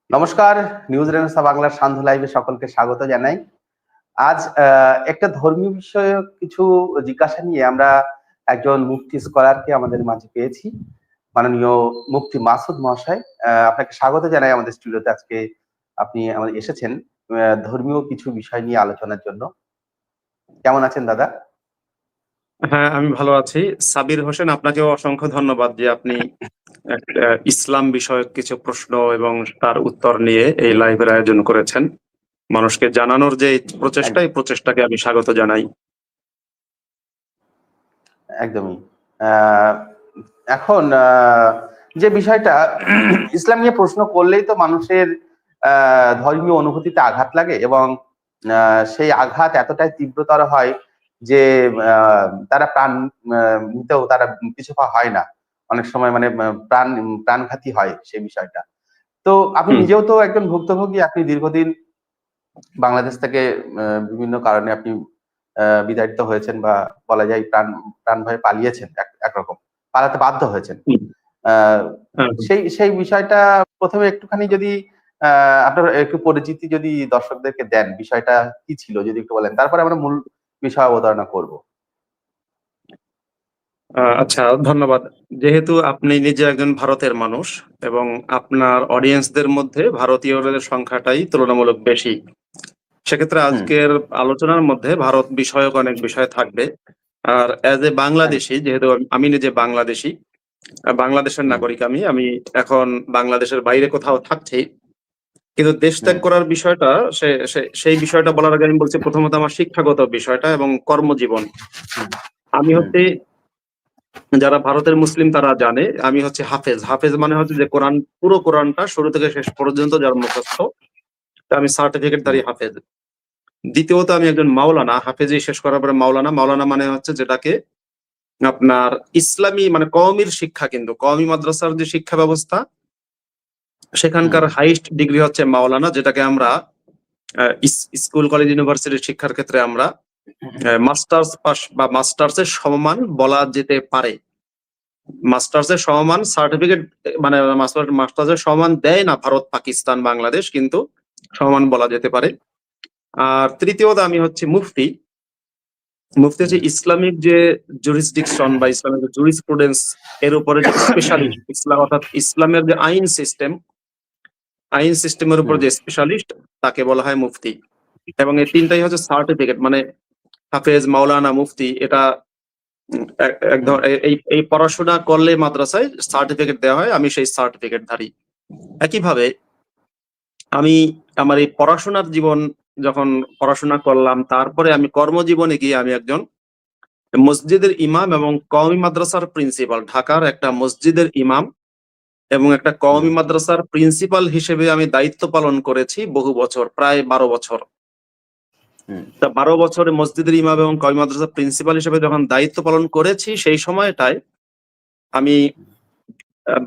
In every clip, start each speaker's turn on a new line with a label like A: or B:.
A: নমস্কার, news renaissance বাংলার সান্ধ্য লাইভে সকলকে স্বাগত জানাই। আজ একটা ধর্মীয় বিষয়ক কিছু জিজ্ঞাসা নিয়ে আমরা একজন মুফতি স্কলারকে আমাদের মাঝে পেয়েছি। মাননীয় মুফতি মাসুদ মহাশয়, আপনাকে স্বাগত জানাই আমাদের স্টুডিওতে। আজকে আপনি আমাদের এসেছেন ধর্মীয় কিছু বিষয় নিয়ে আলোচনার জন্য। কেমন আছেন দাদা?
B: হ্যাঁ, আমি ভালো আছি। সাবির হোসেন, আপনাকেও অসংখ্য ধন্যবাদ যে আপনি ইসলাম বিষয়ক কিছু প্রশ্ন এবং তার উত্তর নিয়ে এই লাইভের আয়োজন করেছেন। মানুষকে জানানোর যে এই প্রচেষ্টাকে আমি স্বাগত জানাই।
A: একদমই। এখন যে বিষয়টা ইসলাম নিয়ে প্রশ্ন করলেই তো মানুষের ধর্মীয় অনুভূতিতে আঘাত লাগে এবং সেই আঘাত এতটাই তীব্রতর হয় যে তারা প্রাণ নিতেও তারা পিছু পা হয় না। অনেক সময় মানে প্রাণঘাতী হয় সেই বিষয়টা। তো আপনি নিজেও তো একজন ভুক্তভোগী। আপনি দীর্ঘদিন বাংলাদেশ থেকে বিভিন্ন কারণে আপনি বিতাড়িত হয়েছেন বা বলা যায় প্রাণ ভয়ে পালিয়েছেন, একরকম পালাতে বাধ্য হয়েছেন। সেই সেই বিষয়টা প্রথমে একটুখানি যদি আপনার একটু পরিচিতি যদি দর্শকদেরকে দেন, বিষয়টা কি ছিল যদি একটু বলেন, তারপরে আমরা মূল বিষয় অবতারণা করব।
B: আচ্ছা, ধন্যবাদ। যেহেতু আপনি নিজে একজন ভারতের মানুষ এবং আপনার অডিয়েন্সদের মধ্যে ভারতীয়দের সংখ্যাটাই তুলনামূলক বেশি, সেক্ষেত্রে আজকের আলোচনার মধ্যে ভারত বিষয়ক অনেক বিষয় থাকবে। আর অ্যাজ এ বাংলাদেশি, যেহেতু আমি নিজে বাংলাদেশি, বাংলাদেশের নাগরিক, আমি এখন বাংলাদেশের বাইরে কোথাও থাকছি, কিন্তু দেশ ত্যাগ করার বিষয়টা সেই বিষয়টা বলার আগে আমি বলছি প্রথমত আমার শিক্ষাগত বিষয়টা এবং কর্মজীবন। আমি হচ্ছে, যারা ভারতের মুসলিম তারা জানে আমি হচ্ছে হাফেজ। হাফেজ মানে হচ্ছে যে কোরআন, পুরো কোরআনটা শুরু থেকে শেষ পর্যন্ত যার মুখস্থ, আমি সার্টিফিকেটধারী হাফেজ। দ্বিতীয়ত আমি একজন মাওলানা। হাফেজি শেষ করার পরে মাওলানা। মাওলানা মানে হচ্ছে যেটাকে আপনার ইসলামী মানে কওমির শিক্ষা, কিন্তু কওমি মাদ্রাসার যে শিক্ষা ব্যবস্থা সেখানকার হাইস্ট ডিগ্রি হচ্ছে মাওলানা, যেটাকে আমরা স্কুল কলেজ ইউনিভার্সিটির শিক্ষার ক্ষেত্রে আমরা মাস্টার্স পাস বা মাস্টার্সের সমমান বলা যেতে পারে। মাস্টার্সের সমমান সার্টিফিকেট মানে মাস্টার্সের সমমান দেয় না ভারত, পাকিস্তান, বাংলাদেশ, কিন্তু সমমান বলা যেতে পারে। আর তৃতীয়ত আমি হচ্ছে মুফতি। মুফতি হচ্ছে ইসলামিক যে জুরিসডিকশন বা ইসলামিক যে জুরিসপ্রুডেন্স এর উপরে যে স্পেশালিস্ট, ইসলাম অর্থাৎ ইসলামের যে আইন সিস্টেমের উপর যে স্পেশালিস্ট, তাকে বলা হয় মুফতি। এবং এই তিনটাই হচ্ছে সার্টিফিকেট, মানে হাফেজ, মাওলানা, মুফতি, এটা এই পড়াশোনা করলে মাদ্রাসায় সার্টিফিকেট দেওয়া হয়। আমি সেই সার্টিফিকেট ধারী। একইভাবে আমি আমার এই পড়াশোনার জীবন যখন পড়াশোনা করলাম, তারপরে আমি কর্মজীবনে গিয়ে আমি একজন মসজিদের ইমাম এবং কওমি মাদ্রাসার প্রিন্সিপাল, ঢাকার একটা মসজিদের ইমাম এবং একটা কওমি মাদ্রাসার প্রিন্সিপাল হিসেবে আমি দায়িত্ব পালন করেছি বহু বছর, প্রায় 12 বছর। তা 12 বছরে মসজিদের ইমাম এবং কওমি মাদ্রাসার প্রিন্সিপাল হিসেবে যখন দায়িত্ব পালন করেছি, সেই সময়টায় আমি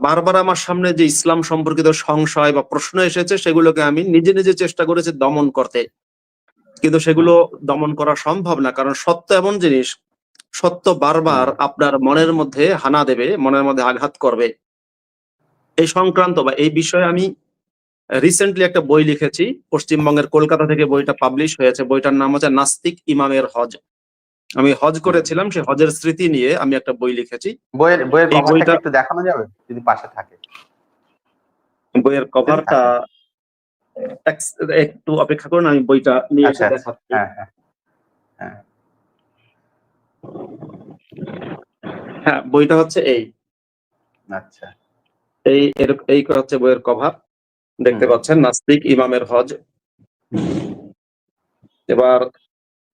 B: বারবার আমার সামনে যে ইসলাম সম্পর্কিত সংশয় বা প্রশ্ন এসেছে, সেগুলোকে আমি নিজে নিজে চেষ্টা করেছি দমন করতে, কিন্তু সেগুলো দমন করা সম্ভব না। কারণ সত্য এমন জিনিস, সত্য বারবার আপনার মনের মধ্যে হানা দেবে, মনের মধ্যে আঘাত করবে। এই সংক্রান্ত বা এই বিষয়ে আমি রিসেন্টলি একটা বই লিখেছি, পশ্চিমবঙ্গের কলকাতা থেকে বইটা পাবলিশ হয়েছে। বইটার নাম হচ্ছে নাস্তিক ইমামের হজ। আমি হজ করেছিলাম, সেই হজের স্মৃতি নিয়ে আমি একটা বই লিখেছি।
A: বইয়ের কভারটা একটু দেখানো যাবে যদি পাশে থাকে?
B: বইয়ের কভারটা একটু অপেক্ষা করুন, আমি বইটা নিয়ে এসে দেখাচ্ছি। হ্যাঁ, বইটা হচ্ছে এই। আচ্ছা, এই হচ্ছে বইয়ের কভার, দেখতে পাচ্ছেন, নাস্তিক ইমামের হজ। এবার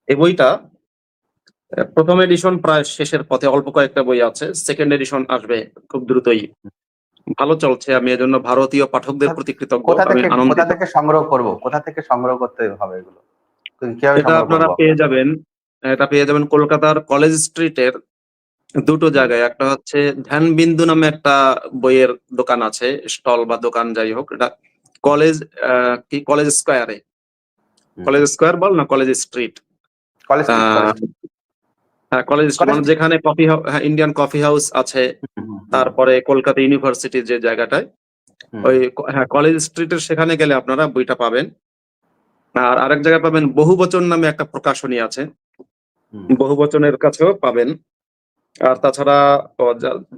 B: এই বইটা প্রথম এডিশন প্রায় শেষের পথে, অল্প কয়েকটা বই আছে, সেকেন্ড এডিশন আসবে খুব দ্রুতই। ভালো চলছে, আমি এজন্য ভারতীয় পাঠকদের প্রতি কৃতজ্ঞ। আমি আনন্দিত।
A: কোথা থেকে সংগ্রহ করব? কোথা থেকে সংগ্রহ করতে হবে এগুলো?
B: এটা আপনারা পেয়ে যাবেন, এটা পেয়ে যাবেন কলকাতার কলেজ স্ট্রিটের দুটো জায়গায়। একটা হচ্ছে ধ্যানবিন্দু নামে একটা বইয়ের দোকান আছে, স্টল বা দোকান যাই হোক, এটা কলেজ কি কলেজ স্কয়ারে, কলেজ স্কয়ার বল না কলেজ স্ট্রিট, হ্যাঁ কলেজ স্ট্রিট, মানে যেখানে কফি, ইন্ডিয়ান কফি হাউস আছে, তারপরে কলকাতা ইউনিভার্সিটির যে জায়গাটায়, ওই হ্যাঁ, কলেজ স্ট্রিটের সেখানে গেলে আপনারা বইটা পাবেন। আর আরেক জায়গায় পাবেন বহুবচন নামে একটা প্রকাশনী আছে, বহুবচনের কাছেও পাবেন। আর তাছাড়া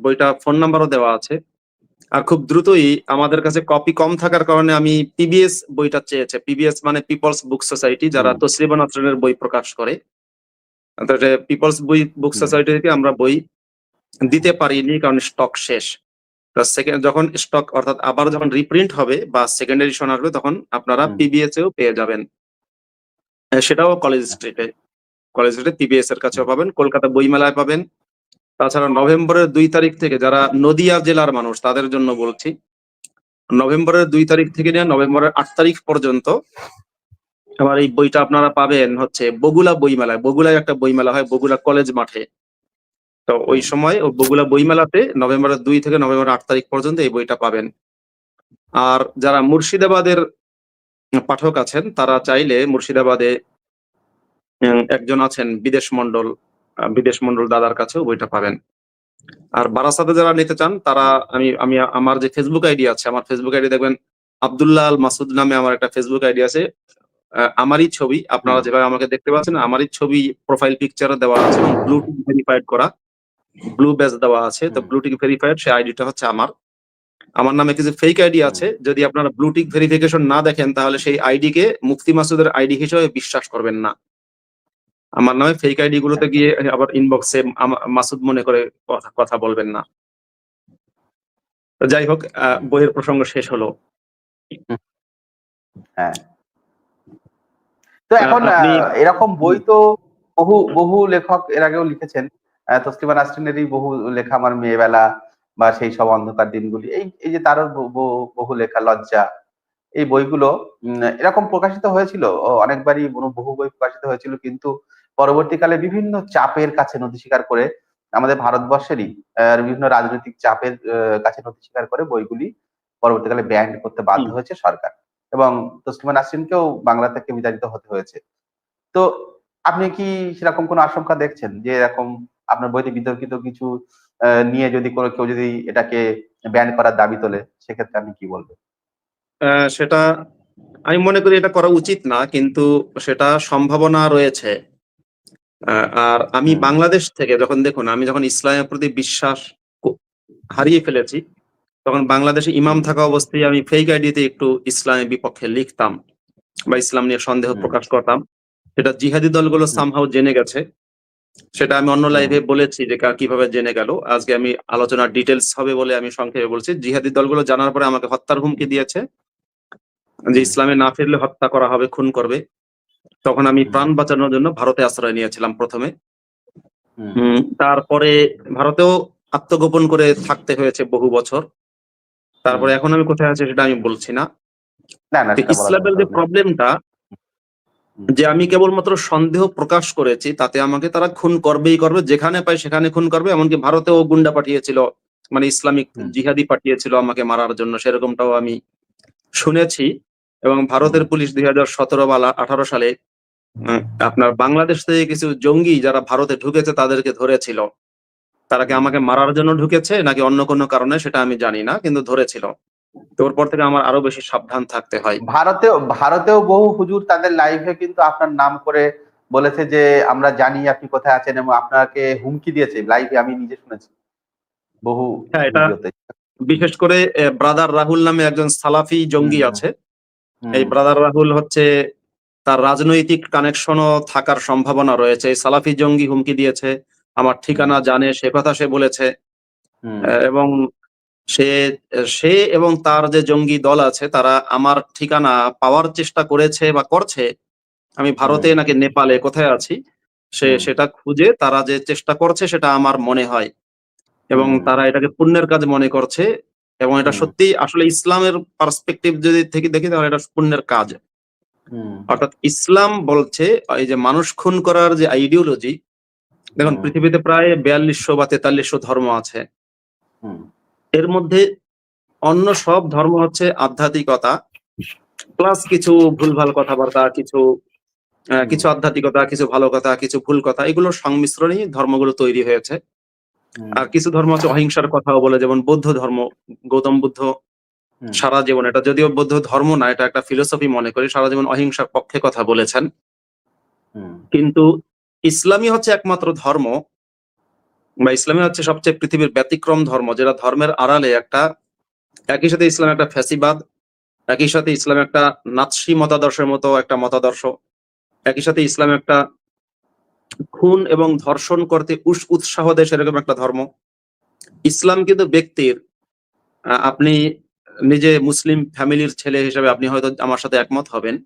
B: বইটা ফোন নাম্বারও দেওয়া আছে। আর খুব দ্রুতই আমাদের কাছে কপি কম থাকার কারণে আমি পিবিএস বইটা চেয়েছে। পিবিএস মানে পিপলস বুক সোসাইটি, যারা তসলিমা নাসরিনের বই প্রকাশ করে। পিপলস বুক সোসাইটি থেকে আমরা বই দিতে পারিনি কারণ স্টক শেষ। যখন স্টক অর্থাৎ আবার যখন রিপ্রিন্ট হবে বা সেকেন্ড এডিশন আসবে তখন আপনারা পিবিএস এও পেয়ে যাবেন। সেটাও কলেজ স্ট্রিটে পিবিএস এর কাছেও পাবেন, কলকাতা বইমেলায় পাবেন। তাছাড়া নভেম্বরের 2 তারিখ থেকে, যারা নদিয়া জেলার মানুষ তাদের জন্য বলছি, নভেম্বরের 2 তারিখ থেকে নিয়ে নভেম্বরের 8 তারিখ পর্যন্ত আমার এই বইটা আপনারা পাবেন হচ্ছে বগুলা বইমেলায়। বগুলায় একটা বইমেলা হয় বগুলা কলেজ মাঠে। তো ওই সময় ও বগুলা বইমেলাতে নভেম্বরের 2 থেকে নভেম্বরের 8 তারিখ পর্যন্ত এই বইটা পাবেন। আর যারা মুর্শিদাবাদের পাঠক আছেন তারা চাইলে মুর্শিদাবাদে একজন আছেন বিদেশ মন্ডল দাদার কাছেও বইটা পাবেন। আর বারাসাতে যারা নিতে চান তারা আমি আমার যে ফেসবুক আইডি আছে, আমার ফেসবুক আইডি দেখবেন আব্দুল্লাহ আল মাসুদ নামে আমার একটা ফেসবুক আইডি আছে। আমারই ছবি, আপনারা যেভাবে আমাকে দেখতে পাচ্ছেন আমারই ছবি প্রোফাইল পিকচারে দেওয়া আছে এবং ব্লুটিক ভেরিফাইড করা, ব্লু ব্যাজ দেওয়া আছে। তো ব্লুটিক ভেরিফাইড সেই আইডিটা হচ্ছে আমার নামে কিছু ফেক আইডি আছে। যদি আপনারা ব্লুটিক ভেরিফিকেশন না দেখেন তাহলে সেই আইডি কে মুফতি মাসুদের আইডি হিসেবে বিশ্বাস করবেন না। আমার নামে ফেক আইডি গুলোতে গিয়ে আবার ইনবক্সে মাসুদ মনে করে কথা বলবেন না। যাই হোক, বইয়ের প্রসঙ্গ শেষ হলো।
A: হ্যাঁ, তো এখন এরকম বই তো বহু লেখক এর আগেও লিখেছেন। তসলিমা নাসরিনেরই বহু লেখা, আমার মেয়েবেলা বা সেই সব অন্ধকার দিনগুলি, এই যে তারও বহু লেখা, লজ্জা, এই বইগুলো এরকম প্রকাশিত হয়েছিল অনেকবারই, বহু বই প্রকাশিত হয়েছিল, কিন্তু পরবর্তীকালে বিভিন্ন চাপের কাছে নথি স্বীকার করে, আমাদের ভারতবর্ষেরই বিভিন্ন রাজনৈতিক চাপের কাছে নথি স্বীকার করে বইগুলি পরবর্তীকালে ব্যান্ড করতে বাধ্য হয়েছে সরকার, এবং তসলিমা নাসরিনকেও বাংলা থেকে বিতাড়িত হতে হয়েছে। তো আপনি কি সেরকম কোনো আশঙ্কা দেখছেন যে এরকম আপনার বইতে বিতর্কিত কিছু নিয়ে যদি কেউ যদি এটাকে ব্যান করার দাবি তোলে, সেক্ষেত্রে আপনি কি বলবেন?
B: সেটা আমি মনে করি এটা করা উচিত না, কিন্তু সেটা সম্ভাবনা রয়েছে। আর আমি বাংলাদেশ থেকে আমি যখন ইসলামের প্রতি বিশ্বাস হারিয়ে ফেলেছি, তখন বাংলাদেশে ইমাম থাকা অবস্থায় আমি ফেক আইডিতে একটু ইসলামের বিপক্ষে লিখতাম বা ইসলাম নিয়ে সন্দেহ প্রকাশ করতাম। সেটা জিহাদি দলগুলো সামহাও জেনে গেছে। সেটা আমি অন্য লাইভে বলেছি যে কিভাবে জেনে গেল। আজকে আমি আলোচনার ডিটেলস হবে বলে আমি সংক্ষেপে বলছি। জিহাদি দলগুলো জানার পরে আমাকে হত্যার হুমকি দিয়েছে, যে ইসলামে না ফিরলে হত্যা করা হবে, খুন করবে। তখন আমি প্রাণ বাঁচানোর জন্য ভারতে আশ্রয় নিয়েছিলাম প্রথমে। তারপরে ভারতেও আত্মগোপন করে থাকতে হয়েছে বহু বছর। তারপরে এখন আমি কোথায় আছি সেটা আমি বলছি না। ইসলামের যে প্রবলেমটা, যে আমি কেবলমাত্র সন্দেহ প্রকাশ করেছি, তাতে আমাকে তারা খুন করবেই করবে, যেখানে পায় সেখানে খুন করবে। এমনকি ভারতেও গুন্ডা পাঠিয়েছিল, মানে ইসলামিক জিহাদি পাঠিয়েছিল আমাকে মারার জন্য, সেরকমটাও আমি শুনেছি। এবং ভারতের পুলিশ 2017 বা 18 সালে আপনার বাংলাদেশ থেকে কিছু জঙ্গি যারা ভারতে ঢুকেছে তাদেরকে ধরেছিল। তারা কি আমাকে মারার জন্য ঢুকেছে নাকি অন্য কোনো কারণে সেটা আমি জানি না, কিন্তু ধরেছিল। তো ওর পর থেকে আমার আরো বেশি সাবধান থাকতে হয়।
A: ভারতেও বহু হুজুর তাদের লাইভে কিন্তু আপনার নাম করে বলেছে যে আমরা জানি আপনি কোথায় আছেন, এবং আপনাকে হুমকি দিয়েছে লাইভে, আমি নিজে শুনেছি বহু ভিডিওতে।
B: বিশেষ করে ব্রাদার রাহুল নামে একজন সালাফি জঙ্গি আছে। এই ব্রাদার রাহুল হচ্ছে, তার রাজনৈতিক কানেকশনও থাকার সম্ভাবনা রয়েছে। এই সালাফি জঙ্গি হুমকি দিয়েছে, আমার ঠিকানা জানে, সে কথা সে বলেছে। এবং সে এবং তার যে জঙ্গি দল আছে তারা আমার ঠিকানা পাওয়ার চেষ্টা করেছে বা করছে। আমি ভারতে নাকি নেপালে কোথায় আছি সেটা খুঁজে তারা যে চেষ্টা করছে সেটা আমার মনে হয়, এবং তারা এটাকে পুণ্যের কাজ মনে করছে। এবং এটা সত্যি আসলে ইসলামের পার্সপেক্টিভ যদি থেকে দেখি তাহলে এটা পুণ্যের কাজ। অর্থাৎ ইসলাম বলছে এই যে মানুষ খুন করার যে আইডিওলজি, দেখুন পৃথিবীতে প্রায় 4200 বা 4300 ধর্ম আছে। এর মধ্যে অন্য সব ধর্ম হচ্ছে আধ্যাত্মিকতা প্লাস কিছু ভুলভাল কথাবার্তা, কিছু আধ্যাত্মিকতা, কিছু ভালো কথা, কিছু ভুল কথা, এগুলোর সংমিশ্রণেই ধর্মগুলো তৈরি হয়েছে। আর কিছু ধর্ম হচ্ছে অহিংসার কথাও বলে, যেমন বৌদ্ধ ধর্ম, গৌতম বুদ্ধ সারা জীবন, এটা যদিও বৌদ্ধ ধর্ম না, এটা একটা ফিলোসফি মনে করি, সারা জীবন অহিংসার পক্ষে কথা বলেছেন। কিন্তু ইসলামই হচ্ছে একমাত্র ধর্ম, বা ইসলামী হচ্ছে সবচেয়ে পৃথিবীর ব্যতিক্রম ধর্ম, যেটা ধর্মের আড়ালে একটা, একই সাথে ইসলাম একটা ফ্যাসিবাদ, একই সাথে ইসলাম একটা নাৎসি মতাদর্শের মতো একটা মতাদর্শ, একই সাথে ইসলাম একটা খুন এবং ধর্ষণ করতে উৎসাহ দেয় সেরকম একটা ধর্ম। ইসলাম কিন্তু ব্যক্তির, আপনি নিজে মুসলিম ফ্যামিলির ছেলে হিসেবে আপনি হয়তো আমার সাথে একমত হবেন,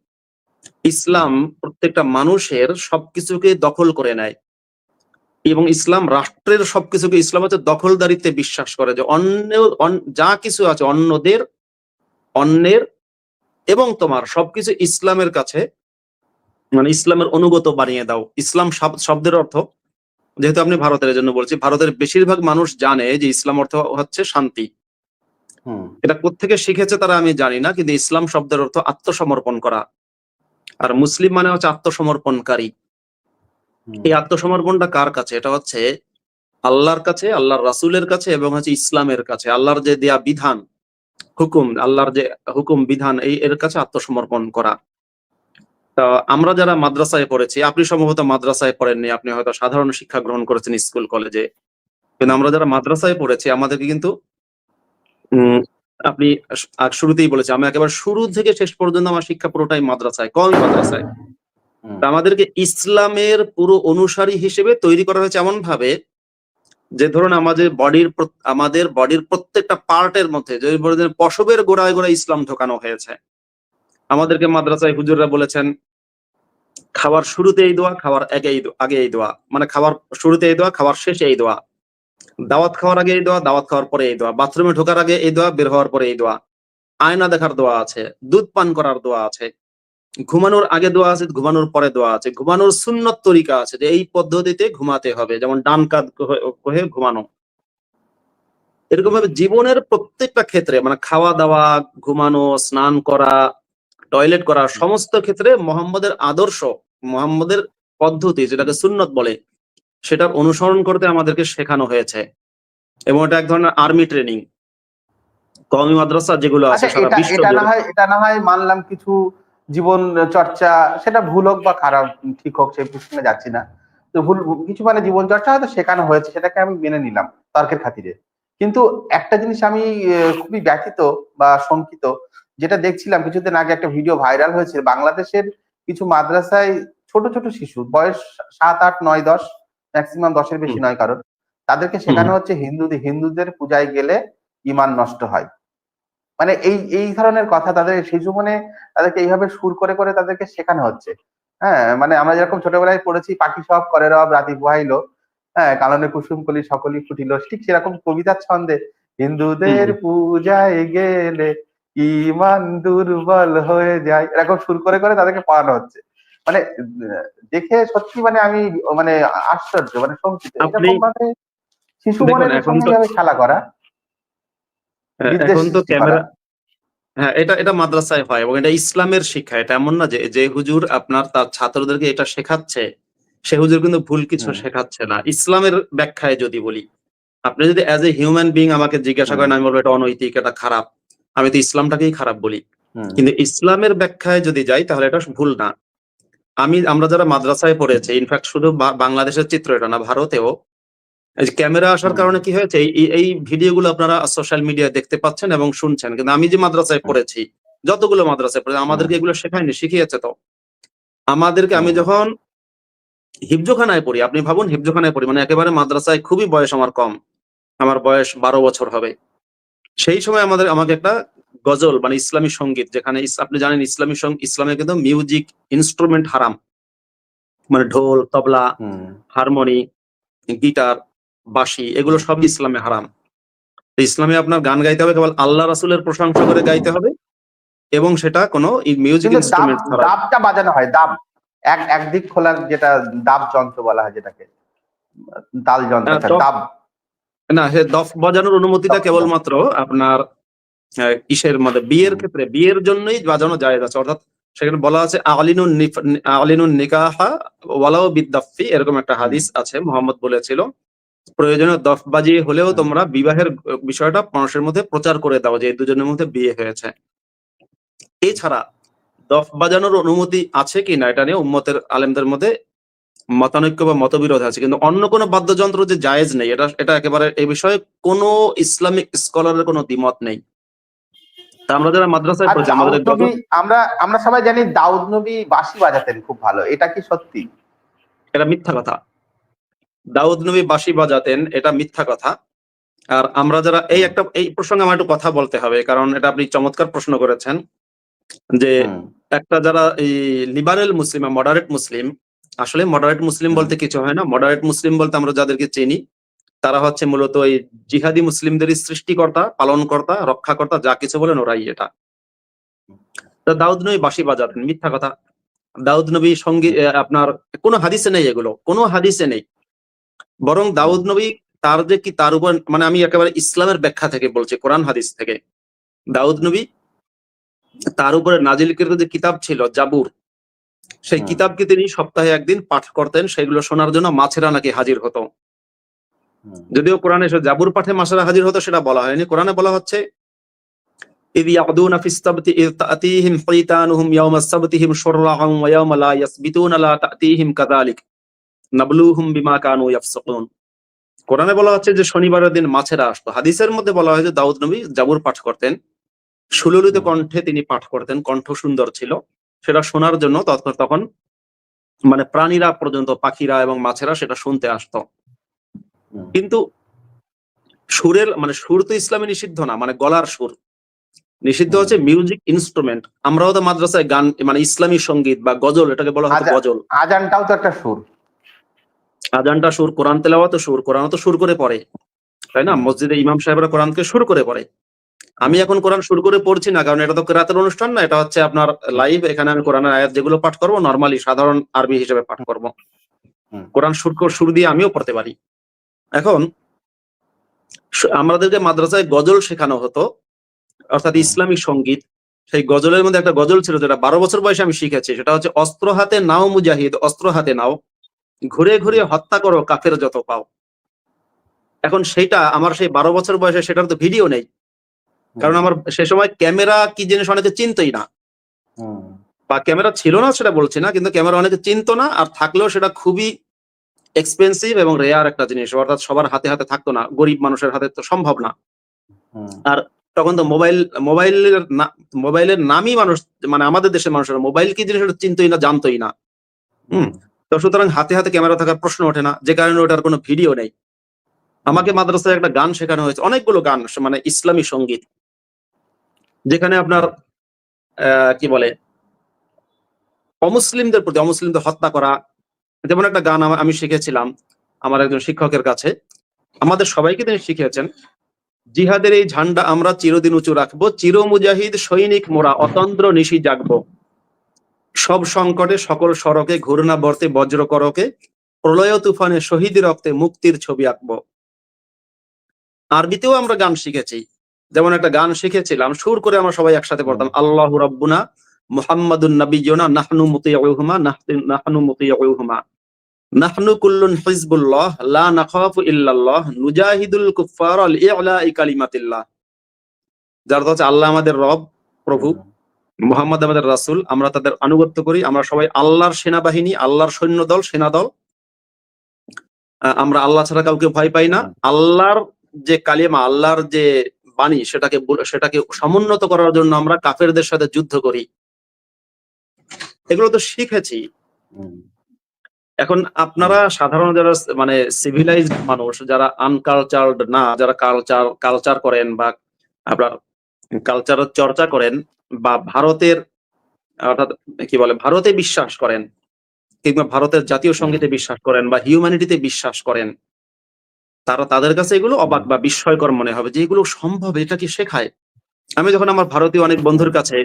B: ইসলাম প্রত্যেকটা মানুষের সবকিছুকে দখল করে নেয়, এবং ইসলাম রাষ্ট্রের সবকিছুকে, ইসলাম হচ্ছে দখলদারিত্বে বিশ্বাস করে, যে যা কিছু আছে অন্যের এবং তোমার সবকিছু ইসলামের কাছে, মানে ইসলামের অনুগত বানিয়ে দাও। ইসলাম শব্দের অর্থ, যেহেতু আপনি ভারতের জন্য বলছি, ভারতের বেশিরভাগ মানুষ জানে যে ইসলাম অর্থ হচ্ছে শান্তি। এটা কোত্থেকে শিখেছে তারা আমি জানি না, কিন্তু ইসলাম শব্দের অর্থ আত্মসমর্পণ করা, আর মুসলিম মানে হচ্ছে আত্মসমর্পণকারী। এই আত্মসমর্পণটা কার কাছে? এটা হচ্ছে আল্লাহর কাছে, আল্লাহর রাসূলের কাছে, এবং হচ্ছে ইসলামের কাছে, আল্লাহর যে দেয়া বিধান হুকুম, আল্লাহর যে হুকুম বিধান, এর কাছে আত্মসমর্পণ করা। তো আমরা যারা মাদ্রাসায় পড়েছি, আপনি সম্ভবত মাদ্রাসায় পড়েননি, আপনি হয়তো সাধারণ শিক্ষা গ্রহণ করেছেন স্কুল কলেজে, কিন্তু আমরা যারা মাদ্রাসায় পড়েছি আমাদেরকে কিন্তু আপনি শুরুতেই বলেছি, আমি একেবারে শুরু থেকে শেষ পর্যন্ত আমার শিক্ষা পুরোটাই মাদ্রাসায়, কল মাদ্রাসায়। আমাদেরকে ইসলামের পুরো অনুসারী হিসেবে তৈরি করা হয়েছে এমন ভাবে, যে ধরুন আমাদের বডির প্রত্যেকটা পার্টের মধ্যে, যে পশবের গোড়ায় গোড়ায় ইসলাম ঢোকানো হয়েছে। আমাদেরকে মাদ্রাসায় হুজুররা বলেছেন, খাবার শুরুতে এই দোয়া, খাবার আগে এই দোয়া, মানে খাবার শুরুতে এই দোয়া, খাবার শেষে এই দোয়া, দাওয়াত খাওয়ার আগে এই দোয়া, দাওয়াত খাওয়ার পরে এই দোয়া, বাথরুমে ঢোকার আগে এই দোয়া, বের হওয়ার পরে এই দোয়া, আয়না দেখার দোয়া আছে, দুধ পান করার দোয়া আছে, ঘুমানোর আগে দোয়া আছে, ঘুমানোর পরে দোয়া আছে, ঘুমানোর সুন্নত তরিকা আছে, যে এই পদ্ধতিতে ঘুমাতে হবে, যেমন ডান কাঁধ হয়ে ঘুমানো। এরকম ভাবে জীবনের প্রত্যেকটা ক্ষেত্রে, মানে খাওয়া দাওয়া, ঘুমানো, স্নান করা, টয়লেট করা, সমস্ত ক্ষেত্রে মোহাম্মদের আদর্শ, মোহাম্মদের পদ্ধতি, যেটাকে সুন্নত বলে, সেটার অনুসরণ করতে আমাদেরকে শেখানো হয়েছে। এবং এটা এক ধরনের আর্মি ট্রেনিং। কওমি মাদ্রাসা যেগুলো আছে সারা বিশ্ব জুড়ে,
A: এটা না হয় মানলাম কিছু জীবন চর্চা, সেটা ভুল হোক বা খারাপ ঠিক হোক সেই প্রশ্নে যাচ্ছি না, তো ভুল কিছু মানে জীবন চর্চা হয়তো শেখানো হয়েছে, সেটাকে আমি মেনে নিলাম তর্কের খাতিরে। কিন্তু একটা জিনিস আমি খুবই ব্যথিত বা শঙ্কিত, যেটা দেখছিলাম কিছুদিন আগে, একটা ভিডিও ভাইরাল হয়েছে বাংলাদেশের কিছু মাদ্রাসায় ছোট ছোট শিশু, বয়স 7, 8, 9, 10, ম্যাক্সিমাম 10-এর বেশি নয় কারণ, তাদেরকে শেখানো হচ্ছে হিন্দুদের পূজায় গেলে ইমান নষ্ট হয়। মানে এই ধরনের কথা তাদের শিশু মনে, তাদেরকে এইভাবে সুর করে করে তাদেরকে শেখানো হচ্ছে। হ্যাঁ, মানে আমরা যেরকম ছোটবেলায় পড়েছি, পাখি সব করে রব রাতি পোহাইলো, হ্যাঁ, কাননে কুসুম কলি সকলই ফুটিল, ঠিক সেরকম কবিতার ছন্দে হিন্দুদের পূজায় গেলে ইমান দুর্বল হয়ে যায়, এরকম সুর করে করে তাদেরকে পড়ানো হচ্ছে। মানে দেখে সত্যি মানে আমি মানে আশ্চর্য, মানে শঙ্কিত, এরকম ভাবে শিশু মনের সঙ্গে এইভাবে খেলা করা, বিদ্বেষ
B: এখন তো
A: সৃষ্টি করা।
B: ক্যামেরা, হ্যাঁ, এটা মাদ্রাসায় হয়, এবং এটা ইসলামের শিক্ষা। এটা এমন না যে হুজুর আপনার তার ছাত্রদেরকে এটা শেখাচ্ছে, সে হুজুর কিন্তু ভুল কিছু শেখাচ্ছে না। ইসলামের ব্যাখ্যায় যদি বলি, আপনি যদি অ্যাজ এ হিউম্যান বিং আমাকে জিজ্ঞাসা করেন, আমি বলবো এটা অনৈতিক, এটা খারাপ, আমি তো ইসলামটাকেই খারাপ বলি। কিন্তু ইসলামের ব্যাখ্যায় যদি যাই তাহলে এটা ভুল না। আমরা যারা মাদ্রাসায় পড়েছি, ইনফ্যাক্ট শুধু বাংলাদেশের চিত্র এটা না, ভারতেও ক্যামেরা আসার কারণে কি হয়েছে, এই ভিডিওগুলো আপনারা সোশ্যাল মিডিয়ায় দেখতে পাচ্ছেন এবং শুনছেন, কিন্তু আমি যে মাদ্রাসায় পড়েছি, যতগুলো মাদ্রাসায় পড়েছি, আমাদেরকে এগুলো শেখায়নি, শিখিয়েছে তো আমাদেরকে। আমি যখন হিফজোখানায় পড়ি, আপনি ভাবুন হিফজোখানায় পড়ি, মানে একেবারে মাদ্রাসায় খুবই বয়স আমার কম, আমার বয়স 12 বছর হবে। সেই সময় আমাকে একটা গজল, মানে ইসলামী সঙ্গীত, যেখানে আপনি জানেন ইসলামে কিন্তু মিউজিক ইনস্ট্রুমেন্ট হারাম, মানে ঢোল, তবলা, হারমোনি, গিটার, বাঁশি, এগুলো সব ইসলামে হারাম। ইসলামে আপনার গান গাইতে হবে কেবল আল্লাহ রাসূলের প্রশংসা করে গাইতে হবে, এবং সেটা কোনো মিউজিক ইনস্ট্রুমেন্ট ছাড়া।
A: দাবটা বাজানো হয়, দাব একদিক খোলার, যেটা দাব যন্ত্র বলা হয়, যেটাকে তাল যন্ত্র, দাব
B: না, সে দফ বাজানোর অনুমতিটা কেবলমাত্র আপনার ইসের মধ্যে, বিয়ের ক্ষেত্রে, বিয়ের জন্যই বাজানো জায়েজ আছে। অর্থাৎ সেখানে বলা আছে আলিনুন নিকাহা ওয়ালাউ বিদ্দাফি, এরকম একটা হাদিস আছে, মুহাম্মদ বলেছিল প্রয়োজনীয় দফবাজি হলেও তোমরা বিবাহের বিষয়টা মানুষের মধ্যে প্রচার করে দাও যে এই দুজনের মধ্যে বিয়ে হয়েছে। এছাড়া দফ বাজানোর অনুমতি আছে কিনা এটা নিয়ে উম্মতের আলেমদের মধ্যে মতানৈক্য বা মতবিরোধ আছে, কিন্তু অন্য কোনো বাদ্যযন্ত্র যে জায়েজ নেই এটা এটা একেবারে এই বিষয়ে কোনো ইসলামিক স্কলারের কোনো দ্বিমত নেই। তা আমরা যারা মাদ্রাসায়
A: আর
B: পড়েছি
A: দাউদ
B: আমাদের
A: নবী, আমরা আমরা সবাই জানি দাউদ নবী বাঁশি বাজাতেন খুব ভালো, এটা কি সত্যি?
B: এটা মিথ্যা কথা। দাউদ নবী বাঁশি বাজাতেন এটা মিথ্যা কথা। আর আমরা যারা এই প্রসঙ্গে আমার একটু কথা বলতে হবে, কারণ এটা আপনি চমৎকার প্রশ্ন করেছেন যে একটা যারা এই লিবারেল মুসলিম বা মডারেট মুসলিম, আসলে মডারেট মুসলিম বলতে কিছু হয় না। মডারেট মুসলিম বলতে আমরা যাদেরকে চিনি তারা হচ্ছে মূলত এই জিহাদি মুসলিমদেরই সৃষ্টিকর্তা, পালনকর্তা, রক্ষাকর্তা, যা কিছু বলেন ওরাই এটা। তো দাউদ নবী বাঁশি বাজাতেন, মিথ্যা কথা। দাউদ নবী সঙ্গীত আপনার কোনো হাদিসে নেই, এগুলো কোনো হাদিসে নেই। বরং দাউদ নবী তার যে কি তার উপর, মানে আমি একেবারে ইসলামের ব্যাখ্যা থেকে বলছি, কোরআন হাদিস থেকে। দাউদ নবী তার উপরে নাজিলকৃত যে কিতাব ছিল জাবুর, সেই কিতাবকে তিনি সপ্তাহে একদিন পাঠ করতেন, সেগুলো শোনার জন্য মাছেরা নাকি হাজির হতো। যদিও কোরআনে জাবুর পাঠে মাছেরা হাজির হতো সেটা বলা হয়নি, কোরআনে বলা হচ্ছে إذ يعدون في السبت إذ تأتيهم حيتانهم يوم سبتهم شرعا ويوم لا يسبتون لا تأتيهم كذلك نبلوهم بما كانوا يفسقون। কোরআনে বলা হচ্ছে যে শনিবারের দিন মাছেরা আসতো। হাদিসের মধ্যে বলা হয় যে দাউদ নবী জাবুর পাঠ করতেন, সুললিত কণ্ঠে তিনি পাঠ করতেন, কণ্ঠ সুন্দর ছিল, সেটা শোনার জন্য তখন মানে প্রাণীরা পর্যন্ত, পাখিরা এবং মাছেরা সেটা শুনতে আসতো। কিন্তু সুরের মানে সুর তো ইসলামে নিষিদ্ধ না, মানে গলার সুর নিষিদ্ধ হচ্ছে মিউজিক ইনস্ট্রুমেন্ট। আমরাও তো মাদ্রাসায় গান মানে ইসলামী সঙ্গীত বা গজল, এটাকে বলা হতো গজল।
A: আজানটাও তো একটা সুর,
B: আজানটা সুর, কোরআন তেলাওয়াত সুর, কোরআন তো সুর করে পড়ে, তাই না? মসজিদে ইমাম সাহেবরা কোরআনকে সুর করে পড়ে। আমি এখন কোরআন সুর করে পড়ছি না, কারণ এটা তো কেরাতের অনুষ্ঠান না, এটা হচ্ছে আপনার লাইভ। এখানে আমি কোরআনের আয়াত যেগুলো পাঠ করবো নরমালি সাধারণ আরবি হিসেবে পাঠ করব। কোরআন সুর দিয়ে আমিও পড়তে পারি। এখন আমাদেরকে মাদ্রাসায় গজল শেখানো হতো, অর্থাৎ ইসলামিক সঙ্গীত। সেই গজলের মধ্যে একটা গজল ছিল যেটা 12 বছর বয়সে আমি শিখেছি, সেটা হচ্ছে অস্ত্র হাতে নাও মুজাহিদ, অস্ত্র হাতে নাও, ঘুরে ঘুরে হত্যা করো কাফের যত পাও। এখন সেটা আমার সেই 12 বছর বয়সে, সেটার তো ভিডিও নেই, কারণ আমার সে সময় ক্যামেরা কি জিনিস অনেকে চিনতই না, বা ক্যামেরা ছিল না সেটা বলছি না, কিন্তু ক্যামেরা অনেকে চিনতো না, আর থাকলেও সেটা খুবই এক্সপেন্সিভ এবং রেয়ার একটা জিনিস, অর্থাৎ সবার হাতে হাতে থাকতো না, গরিব মানুষের হাতে তো সম্ভব না। আর তখন তো মোবাইলের নামই মানুষ, মানে আমাদের দেশের মানুষেরা মোবাইল কি জিনিস চিনতই না, জানতোই না। তো সুতরাং হাতে হাতে ক্যামেরা থাকার প্রশ্ন ওঠে না, যে কারণে ওটার কোনো ভিডিও নেই। আমাকে মাদ্রাসায় একটা গান শেখানো হয়েছে, অনেকগুলো গান, মানে ইসলামী সঙ্গীত, যেখানে আপনার কি বলে অমুসলিমদের প্রতি, অমুসলিমদের হত্যা করা। যেমন একটা গান আমি শিখেছিলাম আমার একজন শিক্ষকের কাছে, আমাদের সবাইকে তিনি শিখিয়েছেন, জিহাদের এই ঝান্ডা আমরা চিরদিন উঁচু রাখবো, চির মুজাহিদ সৈনিক মোরা অতন্দ্র নিশি জাগবো, সব সংকটে সকল সড়কে ঘূর্ণা বর্তে বজ্র করকে, প্রলয় তুফানে শহীদ রক্তে মুক্তির ছবি আঁকবো। আরবিতেও আমরা গান শিখেছি, যেমন একটা গান শিখেছিলাম সুর করে আমরা সবাই একসাথে পড়তাম, আল্লাহু রাব্বুনা মুহাম্মাদুন নাবিয়্যুনা নাহনু মুতিয়ুহুমা নাহনু মুতিয়ুহুমা নাহনু কুল্লুন হিজবুল্লাহ লা নাখাফু ইল্লাল্লাহ নুজাহিদুল কুফফারা লিইলাই কালিমাতিল্লাহ। যার হচ্ছে আল্লাহ আমাদের রব, প্রভু, মুহাম্মদ আমাদের রাসূল, আমরা তাদের আনুগত্য করি, আমরা সবাই আল্লাহর সেনাবাহিনী, আল্লাহর সৈন্যদল, সেনাদল, আমরা আল্লাহ ছাড়া কাউকে ভয় পাই না। আল্লাহর যে কালিমা, আল্লাহর যে বাণী, সেটাকে সমুন্নত করার জন্য আমরা কাফেরদের সাথে যুদ্ধ করি। এগুলো তো শিখেছি। এখন আপনারা সাধারণ যারা মানে সিভিলাইজড মানুষ, যারা আনকালচারড না, যারা কালচার করেন বা আপনার কালচারের চর্চা করেন, বা ভারতের অর্থাৎ কি বলে ভারতে বিশ্বাস করেন, কিংবা ভারতের জাতীয় সঙ্গীতে বিশ্বাস করেন, বা হিউম্যানিটিতে বিশ্বাস করেন, তাদের কাছে এগুলো অবাক বা বিস্ময়কর মনে হবে যে এগুলো সম্ভব, এটা কি শেখায়। আমি যখন আমার ভারতীয় অনেক বন্ধুর কাছে,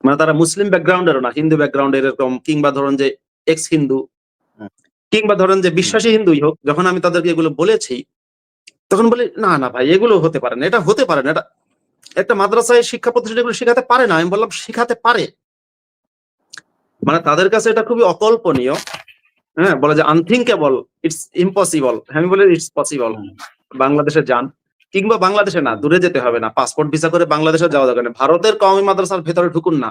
B: মানে তারা মুসলিম ব্যাকগ্রাউন্ডেরও না, হিন্দু ব্যাকগ্রাউন্ডের এরকম, কিংবা ধরুন যে এক্স হিন্দু, কিংবা ধরেন যে বিশ্বাসী হিন্দুই হোক, যখন আমি তাদেরকে এগুলো বলেছি, তখন বলি না না ভাই, এগুলো হতে পারে না, এটা হতে পারে না, এটা একটা মাদ্রাসায় শিক্ষা প্রতিষ্ঠান এগুলো শেখাতে পারে না। আমি বললাম শেখাতে পারে, মানে তাদের কাছে এটা খুবই অকল্পনীয় হ্যাঁ, বলে যে আনথিঙ্কেবল, ইটস ইম্পসিবল, আমি বলি ইটস পসিবল,
A: হুম,
B: বাংলাদেশে যান, কিংবা বাংলাদেশে না,
A: হুম।
B: দূরে যেতে হবে না, পাসপোর্ট ভিসা করে বাংলাদেশে যাওয়া দরকার নেই, ভারতের কওমি মাদ্রাসার ভেতরে ঢুকুন না,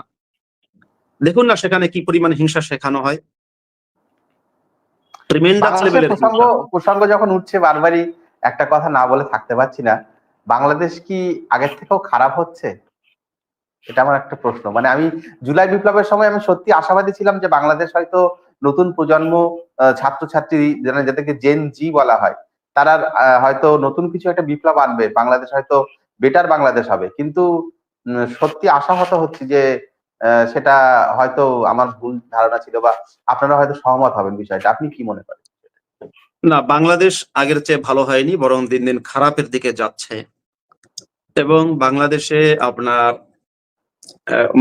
B: দেখুন না সেখানে কি পরিমাণ হিংসা শেখানো হয়, ট্রিমেন্ডাস
A: বাংলাদেশের
B: লেভেলের
A: প্রসঙ্গ
B: হিংসা।
A: প্রসঙ্গ যখন উঠছে বারবারই একটা কথা না বলে থাকতে পারছি না। বাংলাদেশ কি আগের থেকেও খারাপ হচ্ছে? এটা আমার একটা প্রশ্ন। মানে আমি জুলাই বিপ্লবের সময় আমি সত্যি আশাবাদী ছিলাম যে বাংলাদেশ হয়তো নতুন প্রজন্ম ছাত্রছাত্রী যাদেরকে জেন জি বলা হয়, তারা হয়তো নতুন কিছু একটা বিপ্লব আনবে। বাংলাদেশ হয়তো বেটার বাংলাদেশ হবে। কিন্তু সত্যি আশাহত হচ্ছি যে সেটা হয়তো আমার ভুল ধারণা ছিল, বা আপনারা হয়তো সহমত হবেন বিষয়টা। আপনি কি মনে করেন?
B: না, বাংলাদেশ আগের চেয়ে ভালো হয়নি, বরং দিন দিন খারাপের দিকে যাচ্ছে। এবং বাংলাদেশে আপনার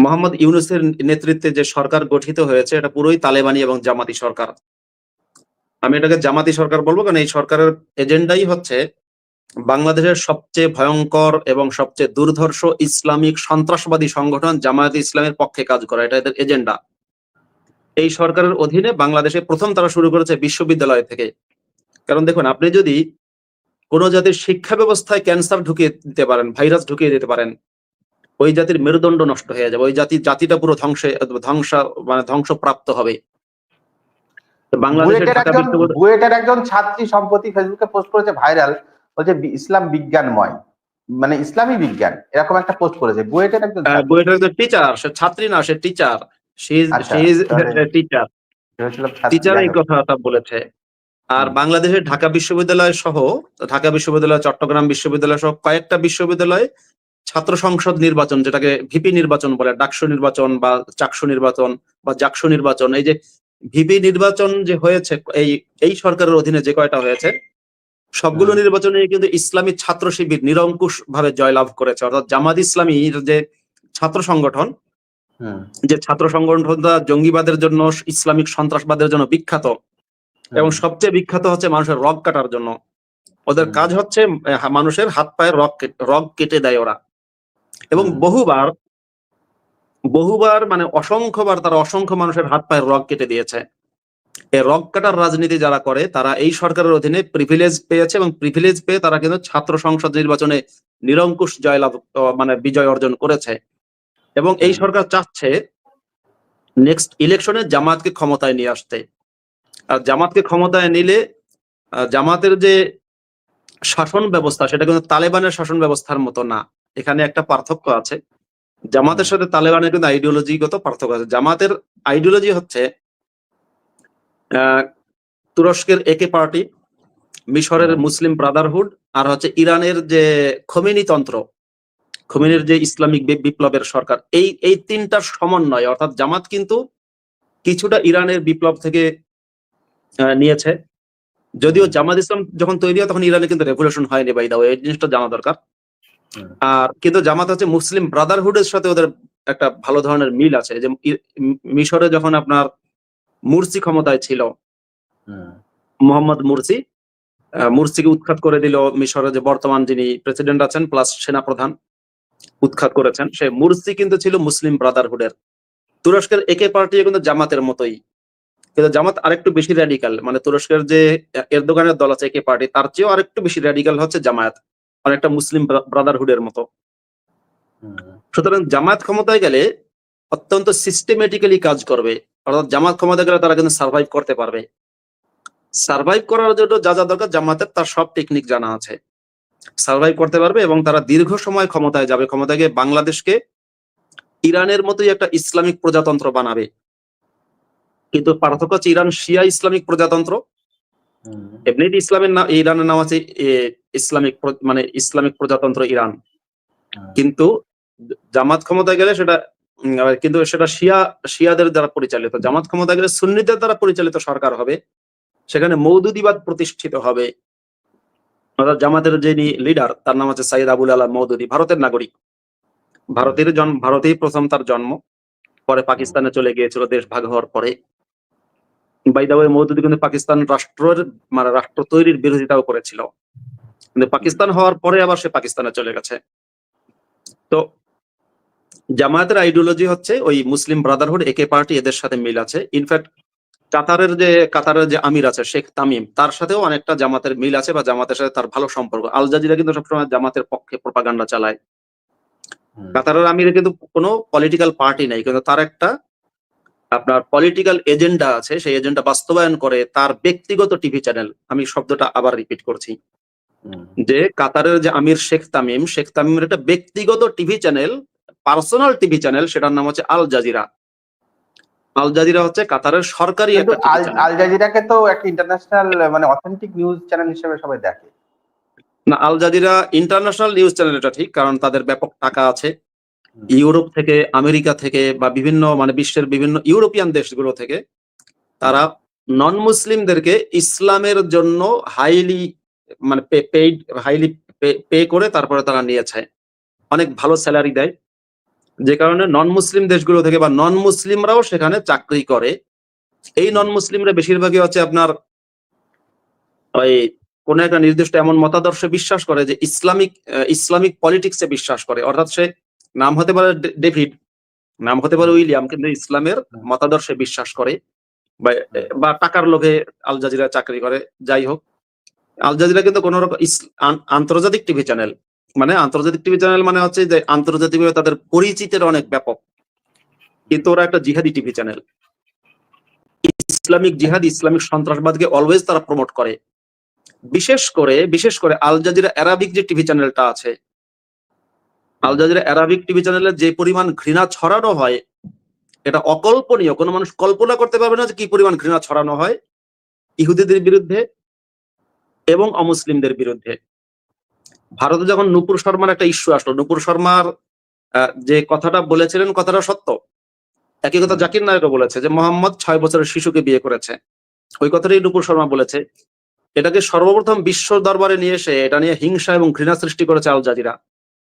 B: মোহাম্মদ ইউনূসের নেতৃত্বে যে সরকার গঠিত হয়েছে, এটা পুরোই তালেবানি এবং জামাতি সরকার। আমি এটাকে জামাতি সরকার বলবো, কারণ এই সরকারের এজেন্ডাই হচ্ছে বাংলাদেশের সবচেয়ে ভয়ঙ্কর এবং সবচেয়ে দুর্ধর্ষ ইসলামিক সন্ত্রাসবাদী সংগঠন জামায়াতে ইসলামের পক্ষে কাজ করা, এটা এদের এজেন্ডা। এই সরকারের অধীনে বাংলাদেশে প্রথম তারা শুরু করেছে বিশ্ববিদ্যালয় থেকে। কারণ দেখুন, আপনি যদি কোন জাতির শিক্ষা ব্যবস্থায় ক্যান্সার ঢুকিয়ে দিতে পারেন, ভাইরাস ঢুকিয়ে দিতে পারেন, ওই জাতির মেরুদণ্ড নষ্ট হয়ে যাবে, ওই জাতিটা পুরো ধ্বংসপ্রাপ্ত হবে। তো বাংলাদেশের ঢাকা বিশ্ববিদ্যালয়,
A: বুয়েটের একজন ছাত্রী সম্প্রতি ফেসবুকে পোস্ট করেছে, ভাইরাল, বলছে ইসলাম বিজ্ঞানময়, মানে ইসলামী বিজ্ঞান, এরকম একটা পোস্ট করেছে বুয়েটের একজন ছাত্রী।
B: বুয়েটের একজন টিচার, সে ছাত্রী না, সে টিচার,
A: আচ্ছা, তাহলে
B: টিচার,
A: ভেবেছিলাম ছাত্রী,
B: টিচার
A: যাই
B: এই
A: হোক।
B: কথাটা বলেছে। আর
A: হুম,
B: বাংলাদেশের ঢাকা বিশ্ববিদ্যালয় সহ, ঢাকা বিশ্ববিদ্যালয়, চট্টগ্রাম বিশ্ববিদ্যালয় সহ কয়েকটা বিশ্ববিদ্যালয়ে ছাত্র সংসদ নির্বাচন, যেটাকে ভিপি নির্বাচন বলে, ডাকসু নির্বাচন বা চাকসু নির্বাচন বা জাকসু নির্বাচন, এই যে ভিপি নির্বাচন যে হয়েছে এই এই সরকারের অধীনে যে কয়টা হয়েছে, সবগুলো
A: হুম,
B: নির্বাচনে কিন্তু ইসলামী ছাত্র শিবির নিরঙ্কুশ ভাবে জয়লাভ করেছে। অর্থাৎ জামাত ইসলামীর যে ছাত্র সংগঠন,
A: হুম,
B: যে ছাত্র সংগঠনটা জঙ্গিবাদের জন্য, ইসলামিক সন্ত্রাসবাদের জন্য বিখ্যাত, এবং
A: হুম,
B: সবচেয়ে বিখ্যাত হচ্ছে মানুষের রগ কাটার জন্য। ওদের
A: হুম,
B: কাজ হচ্ছে মানুষের হাত পায়ের রগ কেটে দেয় ওরা। এবং
A: হুম,
B: বহুবার বহুবার মানে অসংখ্যবার তারা অসংখ্য মানুষের হাত পায়ের রগ কেটে দিয়েছে। এই রগ কাটার রাজনীতি যারা করে, তারা এই সরকারের অধীনে প্রিভিলেজ পেয়েছে, এবং প্রিভিলেজ পেয়ে তারা কিন্তু ছাত্র সংসদ নির্বাচনে নিরঙ্কুশ জয়লাভ, মানে বিজয় অর্জন করেছে। এবং এই
A: হুম,
B: সরকার চাচ্ছে নেক্সট ইলেকশনে জামাতকে ক্ষমতায় নিয়ে আসতে। আর জামাতকে ক্ষমতায় নিলে জামাতের যে শাসন ব্যবস্থা, সেটা কিন্তু তালেবানের শাসন ব্যবস্থার মতো না। এখানে একটা পার্থক্য আছে।
A: হুম,
B: জামাতের সাথে তালেবানের কিন্তু আইডিওলজিগত পার্থক্য আছে। জামাতের আইডিওলজি হচ্ছে আহ, তুরস্কের একে পার্টি, মিশরের
A: হুম,
B: মুসলিম ব্রাদারহুড, আর হচ্ছে ইরানের যে খোমেনি তন্ত্র,
A: হুম,
B: খোমেনির যে ইসলামিক বিপ্লবের সরকার, এই এই তিনটার সমন্বয়। অর্থাৎ জামাত কিন্তু কিছুটা ইরানের বিপ্লব থেকে নিয়েছে। যদিও
A: হুম,
B: জামাত ইসলাম যখন তৈরি হয় তখন ইরানে কিন্তু রেভলিউশন হয়নি, বাই দা ওয়ে, এই জিনিসটা জানা দরকার।
A: হুম,
B: আর কিন্তু জামাত হচ্ছে মুসলিম ব্রাদারহুডের সাথে ওদের একটা ভালো ধরনের মিল আছে। যে মিশরে যখন আপনার মুরসি ক্ষমতায় ছিল,
A: হুম,
B: মোহাম্মদ মুরসি, মুরসিকে উৎখাত করে দিল মিশরে যে বর্তমান যিনি প্রেসিডেন্ট আছেন প্লাস সেনাপ্রধান, উৎখাত করেছেন। সে মুরসি কিন্তু ছিল মুসলিম ব্রাদারহুডের। তুরস্কের একে পার্টি কিন্তু জামাতের মতোই, কিন্তু জামাত আরেকটু বেশি র্যাডিক্যাল। মানে তুরস্কের যে এরদোগানের দল আছে একে পার্টি, তার চেয়েও আরেকটু বেশি র্যাডিক্যাল হচ্ছে জামায়াত, অনেকটা মুসলিম ব্রাদারহুডের মতো।
A: হুম,
B: সুতরাং জামাত ক্ষমতায় গেলে অত্যন্ত সিস্টেমেটিক্যালি কাজ করবে। অর্থাৎ জামাত ক্ষমতায় গেলে তারা কিন্তু সার্ভাইভ করতে পারবে। সার্ভাইভ করার জন্য যা যা দরকার জামাতের, তার সব টেকনিক জানা আছে। সার্ভাইভ করতে পারবে এবং তারা দীর্ঘ সময় ক্ষমতায় যাবে। ক্ষমতায় গিয়ে বাংলাদেশকে ইরানের মতোই একটা ইসলামিক প্রজাতন্ত্র বানাবে। কিন্তু পার্থক্য হচ্ছে ইরান শিয়া ইসলামিক প্রজাতন্ত্র।
A: হুম,
B: এমনিতে ইসলামের নাম, ইরানের নাম আছে মানে ইসলামিক প্রজাতন্ত্র ইরান।
A: হুম,
B: কিন্তু জামাত ক্ষমতায় গেলে সেটা কিন্তু সেটা শিয়াদের দ্বারা পরিচালিত। জামাত ক্ষমতায় গেলে সুন্নিদের দ্বারা পরিচালিত সরকার হবে, সেখানে মওদুদিবাদ প্রতিষ্ঠিত হবে। অর্থাৎ জামাতের যিনি লিডার, তার নাম হচ্ছে সাইদ আবুল আলা মওদুদি, ভারতের নাগরিক।
A: হুম,
B: ভারতেই প্রথম তার জন্ম, পরে
A: হুম,
B: পাকিস্তানে চলে গিয়েছিল দেশ ভাগ হওয়ার পরে। বাই দা ওয়ে, মওদুদি কিন্তু পাকিস্তান রাষ্ট্রের মানে রাষ্ট্র তৈরির বিরোধিতাও করেছিল, কিন্তু পাকিস্তান হওয়ার পরে আবার সে পাকিস্তানে চলে গেছে। তো জামায়াতের আইডিওলজি হচ্ছে ওই মুসলিম ব্রাদারহুড, একে পার্টি, এদের সাথে মিল আছে। ইনফ্যাক্ট কাতারের যে আমির আছে শেখ তামিম, তার সাথেও অনেকটা জামাতের মিল আছে বা জামাতের সাথে তার ভালো সম্পর্ক। আল জাজিরা কিন্তু সবসময় জামাতের পক্ষে প্রপাগান্ডা চালায়। কাতারের আমিরের কিন্তু কোনো পলিটিক্যাল পার্টি নাই, কিন্তু তার একটা আপনার পলিটিক্যাল এজেন্ডা আছে, সেই এজেন্ডা বাস্তবায়ন করে তার ব্যক্তিগত টিভি চ্যানেল। আমি শব্দটা আবার রিপিট করছি, যে কাতারের যে আমির শেখ তামিমের একটা ব্যক্তিগত TV channel, personal TV channel, সেটার নাম হচ্ছে আল জাজিরা। আল জাজিরা হচ্ছে কাতারের সরকারি
A: কিন্তু
B: একটা টিভি চ্যানেল।
A: আল জাজিরাকে তো একটা ইন্টারন্যাশনাল মানে অথেন্টিক নিউজ চ্যানেল হিসেবে সবাই দেখে।
B: না, Al Jazeera international news channel, এটা ঠিক, কারণ তাদের ব্যাপক টাকা আছে। ইউরোপ থেকে, আমেরিকা থেকে বা বিভিন্ন মানে বিশ্বের বিভিন্ন ইউরোপিয়ান দেশগুলো থেকে তারা নন মুসলিমদেরকে ইসলামের জন্য হাইলি মানে হাইলি পে করে তারপরে তারা নিয়েছে, অনেক ভালো স্যালারি দেয়, যে কারণে নন মুসলিম দেশগুলো থেকে বা নন মুসলিমরাও সেখানে চাকরি করে। এই নন মুসলিমরা বেশিরভাগই হচ্ছে আপনার ওই কোন একটা নির্দিষ্ট এমন মতাদর্শে বিশ্বাস করে যে ইসলামিক পলিটিক্সে বিশ্বাস করে, অর্থাৎ সে নাম হতে পারে ডেভিড, নাম হতে পারে উইলিয়াম, কিন্তু ইসলামের মতাদর্শে বিশ্বাস করে বা টাকার লোভে আল জাজিরা চাকরি করে। যাই হোক, আল জাজিরা কিন্তু কোন রকম আন্তর্জাতিক টিভি চ্যানেল, মানে আন্তর্জাতিক টিভি চ্যানেল মানে হচ্ছে যে আন্তর্জাতিকভাবে তাদের পরিচিতির অনেক ব্যাপক, কিন্তু ওরা একটা জিহাদি টিভি চ্যানেল। ইসলামিক জিহাদ, ইসলামিক সন্ত্রাসবাদকে অলওয়েজ তারা প্রমোট করে। বিশেষ করে আল জাজিরা অ্যারাবিক যে টিভি চ্যানেলটা আছে, আল জাজিরা অ্যারাবিক টিভি চ্যানেলে যে পরিমাণ ঘৃণা ছড়ানো হয়, এটা অকল্পনীয়। কোনো মানুষ কল্পনা করতে পারবে না যে কি পরিমাণ ঘৃণা ছড়ানো হয় ইহুদিদের বিরুদ্ধে এবং অমুসলিমদের বিরুদ্ধে। ভারতে যখন নূপুর শর্মার একটা ইস্যু আসলো, নূপুর শর্মার যে কথাটা বলেছিলেন, কথাটা সত্য। একই কথা জাকির নায়েকও বলেছে যে মোহাম্মদ 6 বছরের শিশুকে বিয়ে করেছে, ওই কথাটাই নূপুর শর্মা বলেছে। এটাকে সর্বপ্রথম বিশ্ব দরবারে নিয়ে এসে এটা নিয়ে হিংসা এবং ঘৃণা সৃষ্টি করেছে আল জাজিরা।